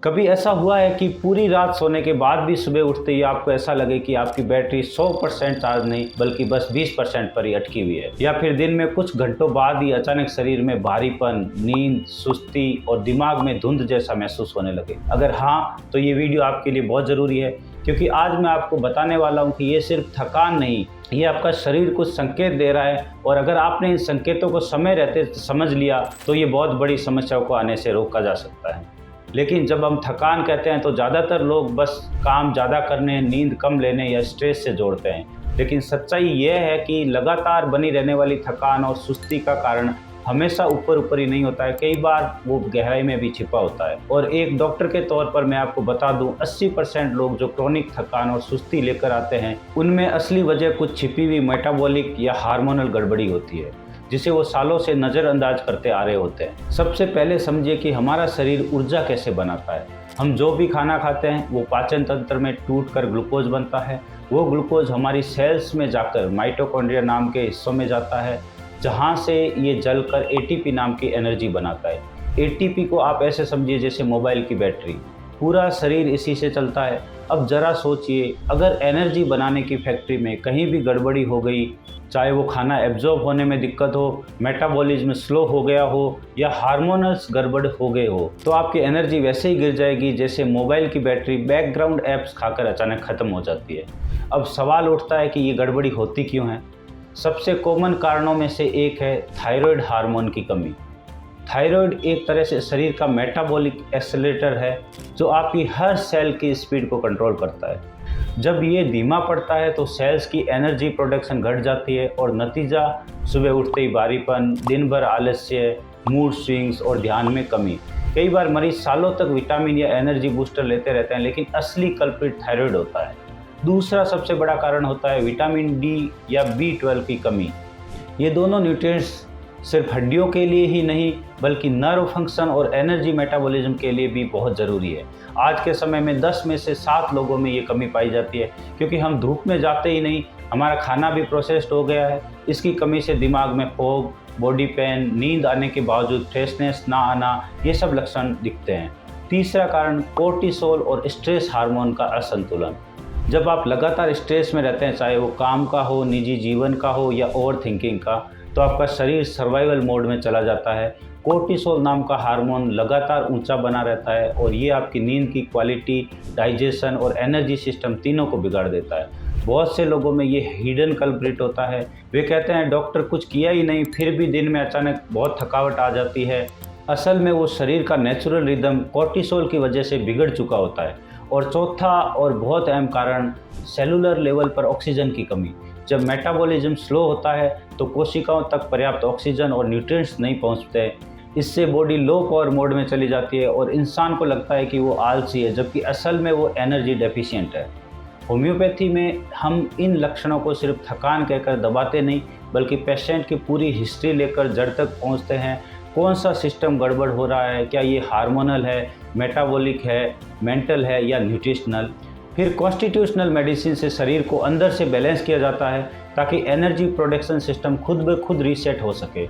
कभी ऐसा हुआ है कि पूरी रात सोने के बाद भी सुबह उठते ही आपको ऐसा लगे कि आपकी बैटरी 100% चार्ज नहीं बल्कि बस 20% पर ही अटकी हुई है, या फिर दिन में कुछ घंटों बाद ही अचानक शरीर में भारीपन, नींद, सुस्ती और दिमाग में धुंध जैसा महसूस होने लगे? अगर हाँ, तो ये वीडियो आपके लिए बहुत ज़रूरी है, क्योंकि आज मैं आपको बताने वाला हूँ कि ये सिर्फ थकान नहीं, ये आपका शरीर कुछ संकेत दे रहा है, और अगर आपने इन संकेतों को समय रहते समझ लिया तो ये बहुत बड़ी समस्याओं को आने से रोका जा सकता है। लेकिन जब हम थकान कहते हैं तो ज़्यादातर लोग बस काम ज़्यादा करने, नींद कम लेने या स्ट्रेस से जोड़ते हैं। लेकिन सच्चाई यह है कि लगातार बनी रहने वाली थकान और सुस्ती का कारण हमेशा ऊपर ऊपर ही नहीं होता है, कई बार वो गहराई में भी छिपा होता है। और एक डॉक्टर के तौर पर मैं आपको बता दूं, 80% लोग जो क्रोनिक थकान और सुस्ती लेकर आते हैं, उनमें असली वजह कुछ छिपी हुई मेटाबॉलिक या हार्मोनल गड़बड़ी होती है, जिसे वो सालों से नज़रअंदाज करते आ रहे होते हैं। सबसे पहले समझिए कि हमारा शरीर ऊर्जा कैसे बनाता है। हम जो भी खाना खाते हैं वो पाचन तंत्र में टूटकर ग्लूकोज बनता है। वो ग्लूकोज हमारी सेल्स में जाकर माइटोकॉन्ड्रिया नाम के हिस्सों में जाता है, जहाँ से ये जलकर एटीपी नाम की एनर्जी बनाता है। एटीपी को आप ऐसे समझिए जैसे मोबाइल की बैटरी, पूरा शरीर इसी से चलता है। अब ज़रा सोचिए, अगर एनर्जी बनाने की फैक्ट्री में कहीं भी गड़बड़ी हो गई, चाहे वो खाना एब्जॉर्ब होने में दिक्कत हो, मेटाबॉलिज्म स्लो हो गया हो या हार्मोनल्स गड़बड़ हो गए हो, तो आपकी एनर्जी वैसे ही गिर जाएगी जैसे मोबाइल की बैटरी बैकग्राउंड ऐप्स खाकर अचानक ख़त्म हो जाती है। अब सवाल उठता है कि ये गड़बड़ी होती क्यों है? सबसे कॉमन कारणों में से एक है थायराइड हार्मोन की कमी। थायराइड एक तरह से शरीर का मेटाबॉलिक एक्सेलेरेटर है, जो आपकी हर सेल की स्पीड को कंट्रोल करता है। जब ये धीमा पड़ता है तो सेल्स की एनर्जी प्रोडक्शन घट जाती है, और नतीजा सुबह उठते ही भारीपन, दिन भर आलस्य, मूड स्विंग्स और ध्यान में कमी। कई बार मरीज सालों तक विटामिन या एनर्जी बूस्टर लेते रहते हैं, लेकिन असली कल्प्रिट थायराइड होता है। दूसरा सबसे बड़ा कारण होता है विटामिन डी या B12 की कमी। ये दोनों न्यूट्रिएंट्स सिर्फ हड्डियों के लिए ही नहीं बल्कि नर्व फंक्शन और एनर्जी मेटाबॉलिज्म के लिए भी बहुत ज़रूरी है। आज के समय में 10 में से 7 लोगों में ये कमी पाई जाती है, क्योंकि हम धूप में जाते ही नहीं, हमारा खाना भी प्रोसेस्ड हो गया है। इसकी कमी से दिमाग में फोग, बॉडी पेन, नींद आने के बावजूद फ्रेशनेस ना आना, ये सब लक्षण दिखते हैं। तीसरा कारण कोर्टिसोल और स्ट्रेस हार्मोन का असंतुलन। जब आप लगातार स्ट्रेस में रहते हैं, चाहे वो काम का हो, निजी जीवन का हो या ओवर थिंकिंग का, तो आपका शरीर सर्वाइवल मोड में चला जाता है। कोर्टिसोल नाम का हार्मोन लगातार ऊंचा बना रहता है, और ये आपकी नींद की क्वालिटी, डाइजेशन और एनर्जी सिस्टम तीनों को बिगाड़ देता है। बहुत से लोगों में ये हिडन कल्प्रिट होता है। वे कहते हैं डॉक्टर कुछ किया ही नहीं, फिर भी दिन में अचानक बहुत थकावट आ जाती है। असल में वो शरीर का नेचुरल रिदम कोर्टिसोल की वजह से बिगड़ चुका होता है। और चौथा और बहुत अहम कारण सेलुलर लेवल पर ऑक्सीजन की कमी। जब मेटाबॉलिज्म स्लो होता है तो कोशिकाओं तक पर्याप्त ऑक्सीजन और न्यूट्रिएंट्स नहीं पहुंचते। इससे बॉडी लो पावर मोड में चली जाती है और इंसान को लगता है कि वो आलसी है, जबकि असल में वो एनर्जी डेफिशिएंट है। होम्योपैथी में हम इन लक्षणों को सिर्फ थकान कहकर दबाते नहीं, बल्कि पेशेंट की पूरी हिस्ट्री लेकर जड़ तक पहुंचते हैं। कौन सा सिस्टम गड़बड़ हो रहा है, क्या ये हार्मोनल है, मेटाबॉलिक है, मेंटल है या न्यूट्रिशनल। फिर कॉन्स्टिट्यूशनल मेडिसिन से शरीर को अंदर से बैलेंस किया जाता है, ताकि एनर्जी प्रोडक्शन सिस्टम खुद ब खुद रीसेट हो सके।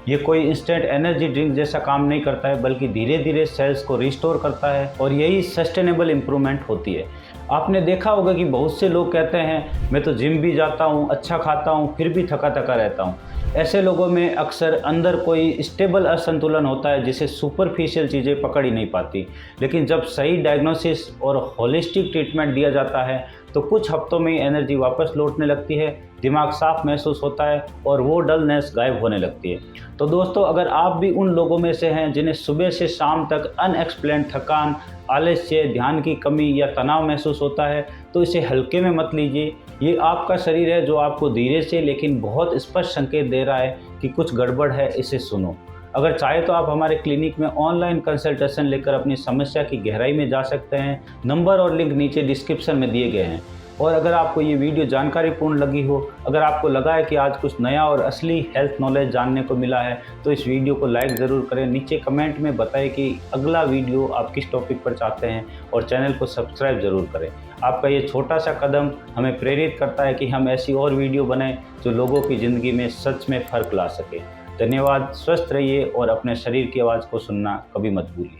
ये कोई इंस्टेंट एनर्जी ड्रिंक जैसा काम नहीं करता है, बल्कि धीरे धीरे सेल्स को रिस्टोर करता है, और यही सस्टेनेबल इम्प्रूवमेंट होती है। आपने देखा होगा कि बहुत से लोग कहते हैं मैं तो जिम भी जाता हूँ, अच्छा खाता हूँ, फिर भी थका थका रहता हूँ। ऐसे लोगों में अक्सर अंदर कोई स्टेबल असंतुलन होता है, जिसे सुपरफिशियल चीज़ें पकड़ ही नहीं पाती। लेकिन जब सही डायग्नोसिस और होलिस्टिक ट्रीटमेंट दिया जाता है तो कुछ हफ्तों में ही एनर्जी वापस लौटने लगती है, दिमाग साफ महसूस होता है और वो डलनेस गायब होने लगती है। तो दोस्तों, अगर आप भी उन लोगों में से हैं जिन्हें सुबह से शाम तक अनएक्सप्लेन्ड थकान, आलस्य, ध्यान की कमी या तनाव महसूस होता है, तो इसे हल्के में मत लीजिए। ये आपका शरीर है जो आपको धीरे से लेकिन बहुत स्पष्ट संकेत दे रहा है कि कुछ गड़बड़ है, इसे सुनो। अगर चाहे तो आप हमारे क्लिनिक में ऑनलाइन कंसल्टेशन लेकर अपनी समस्या की गहराई में जा सकते हैं। नंबर और लिंक नीचे डिस्क्रिप्शन में दिए गए हैं। और अगर आपको ये वीडियो जानकारीपूर्ण लगी हो, अगर आपको लगा है कि आज कुछ नया और असली हेल्थ नॉलेज जानने को मिला है, तो इस वीडियो को लाइक ज़रूर करें। नीचे कमेंट में बताएं कि अगला वीडियो आप किस टॉपिक पर चाहते हैं, और चैनल को सब्सक्राइब ज़रूर करें। आपका ये छोटा सा कदम हमें प्रेरित करता है कि हम ऐसी और वीडियो बनाएं जो लोगों की ज़िंदगी में सच में फ़र्क ला सके। धन्यवाद। स्वस्थ रहिए और अपने शरीर की आवाज़ को सुनना कभी मत भूलिए।